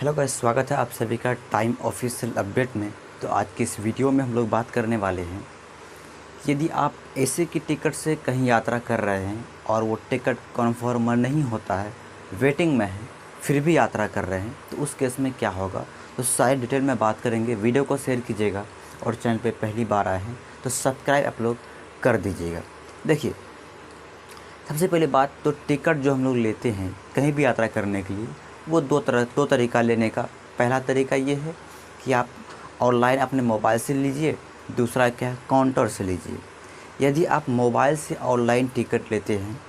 Hello guys, स्वागत है आप सभी का टाइम ऑफिशियल अपडेट में। तो आज की इस वीडियो में हम लोग बात करने वाले हैं, यदि आप एसी की टिकट से कहीं यात्रा कर रहे हैं और वो टिकट कन्फर्म नहीं होता है, वेटिंग में है, फिर भी यात्रा कर रहे हैं, तो उस केस में क्या होगा। तो सारी डिटेल में बात करेंगे। वीडियो को शेयर कीजिएगा और चैनल पे पहली बार आए हैं तो सब्सक्राइब आप लोग कर दीजिएगा। देखिए, सबसे पहले बात तो टिकट जो हम लोग लेते हैं कहीं भी यात्रा करने के लिए, वो दो तरीका लेने का। पहला तरीका ये है कि आप ऑनलाइन अपने मोबाइल से लीजिए, दूसरा क्या है, काउंटर से लीजिए। यदि आप मोबाइल से ऑनलाइन टिकट लेते हैं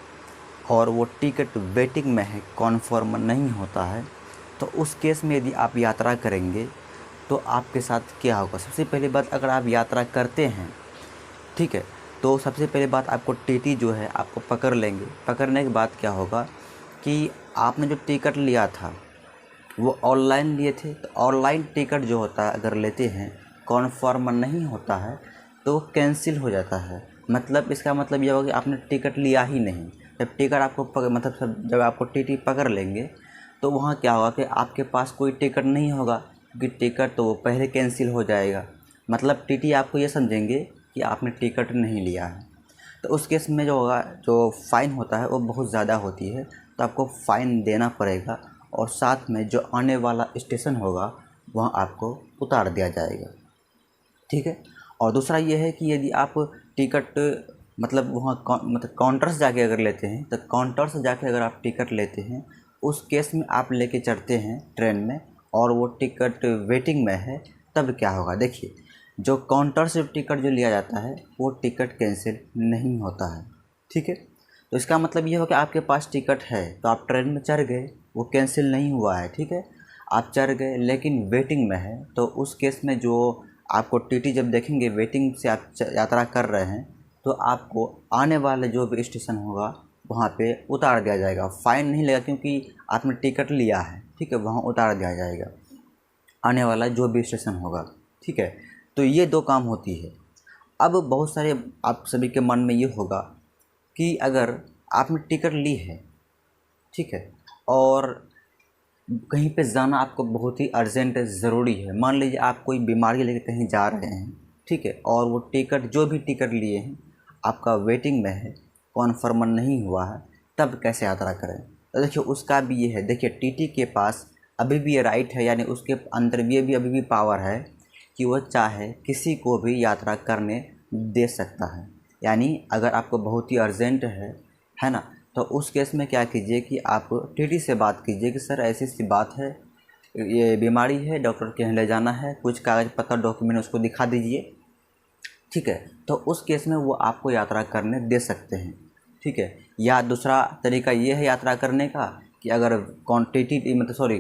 और वो टिकट वेटिंग में है, कन्फर्म नहीं होता है, तो उस केस में यदि आप यात्रा करेंगे तो आपके साथ क्या होगा। सबसे पहली बात, अगर आप यात्रा करते हैं, ठीक है, तो सबसे पहले बात आपको टीटी जो है आपको पकड़ लेंगे। पकड़ने के बाद क्या होगा कि आपने जो टिकट लिया था वो ऑनलाइन लिए थे, तो ऑनलाइन टिकट जो होता है अगर लेते हैं, कन्फर्म नहीं होता है तो कैंसिल हो जाता है। मतलब इसका मतलब ये होगा कि आपने टिकट लिया ही नहीं। जब टिकट आपको जब आपको टीटी पकड़ लेंगे तो वहाँ क्या होगा कि आपके पास कोई टिकट नहीं होगा, क्योंकि टिकट तो वो पहले कैंसिल हो जाएगा। मतलब टीटी आपको ये समझेंगे कि आपने टिकट नहीं लिया है। तो उस केस में जो होगा, जो फ़ाइन होता है वो बहुत ज़्यादा होती है, तो आपको फ़ाइन देना पड़ेगा और साथ में जो आने वाला स्टेशन होगा वहाँ आपको उतार दिया जाएगा, ठीक है। और दूसरा ये है कि यदि आप टिकट मतलब वहाँ काउंटर से जाके अगर लेते हैं, तो काउंटर से जाके अगर आप टिकट लेते हैं, उस केस में आप लेके चढ़ते हैं ट्रेन में और वो टिकट वेटिंग में है, तब क्या होगा। देखिए, जो काउंटर से टिकट जो लिया जाता है वो टिकट कैंसिल नहीं होता है, ठीक है। तो इसका मतलब ये हो कि आपके पास टिकट है तो आप ट्रेन में चढ़ गए, वो कैंसिल नहीं हुआ है, ठीक है। आप चढ़ गए लेकिन वेटिंग में है, तो उस केस में जो आपको टीटी जब देखेंगे वेटिंग से आप यात्रा कर रहे हैं, तो आपको आने वाले जो भी स्टेशन होगा वहाँ पे उतार दिया जाएगा। फ़ाइन नहीं लगेगा क्योंकि आपने टिकट लिया है, ठीक है, वहाँ उतार दिया जाएगा आने वाला जो भी स्टेशन होगा, ठीक है। तो ये दो काम होती है। अब बहुत सारे आप सभी के मन में ये होगा कि अगर आपने टिकट ली है, ठीक है, और कहीं पे जाना आपको बहुत ही अर्जेंट ज़रूरी है, मान लीजिए आप कोई बीमारी लेकर कहीं जा रहे हैं, ठीक है, और वो टिकट जो भी टिकट लिए हैं आपका वेटिंग में है, कन्फर्म नहीं हुआ है, तब कैसे यात्रा करें। तो देखिए, उसका भी ये है। देखिए, टीटी के पास अभी भी ये राइट है, यानी उसके अंदर भी अभी भी पावर है कि वह चाहे किसी को भी यात्रा करने दे सकता है। यानी अगर आपको बहुत ही अर्जेंट है ना, तो उस केस में क्या कीजिए कि आप टीटी से बात कीजिए कि सर ऐसी सी बात है, ये बीमारी है, डॉक्टर के यहाँ ले जाना है, कुछ कागज़ पत्र डॉक्यूमेंट उसको दिखा दीजिए, ठीक है। तो उस केस में वो आपको यात्रा करने दे सकते हैं, ठीक है। या दूसरा तरीका ये है यात्रा करने का कि अगर क्वांटिटी मतलब सॉरी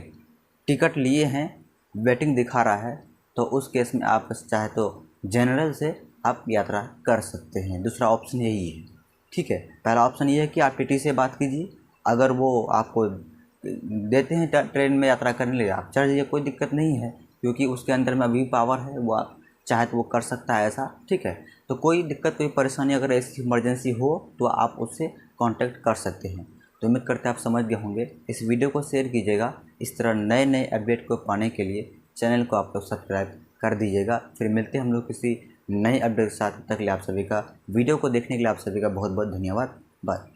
टिकट लिए हैं, वेटिंग दिखा रहा है, तो उस केस में आप चाहे तो जनरल से आप यात्रा कर सकते हैं। दूसरा ऑप्शन यही है, ठीक है। पहला ऑप्शन ये है कि आप टीटी से बात कीजिए, अगर वो आपको देते हैं ट्रेन में यात्रा करने के लिए, आप चढ़ जाइए, कोई दिक्कत नहीं है, क्योंकि उसके अंदर में अभी पावर है, वो आप चाहे तो वो कर सकता है ऐसा, ठीक है। तो कोई दिक्कत, कोई परेशानी अगर ऐसी इमरजेंसी हो तो आप उससे कांटेक्ट कर सकते हैं। तो उम्मीद करते हैं आप समझ गए होंगे। इस वीडियो को शेयर कीजिएगा। इस तरह नए नए अपडेट को पाने के लिए चैनल को आप लोग सब्सक्राइब कर दीजिएगा। फिर मिलते हैं हम लोग किसी नए अपडेट के साथ। तक के लिए आप सभी का, वीडियो को देखने के लिए आप सभी का बहुत बहुत धन्यवाद। बाय।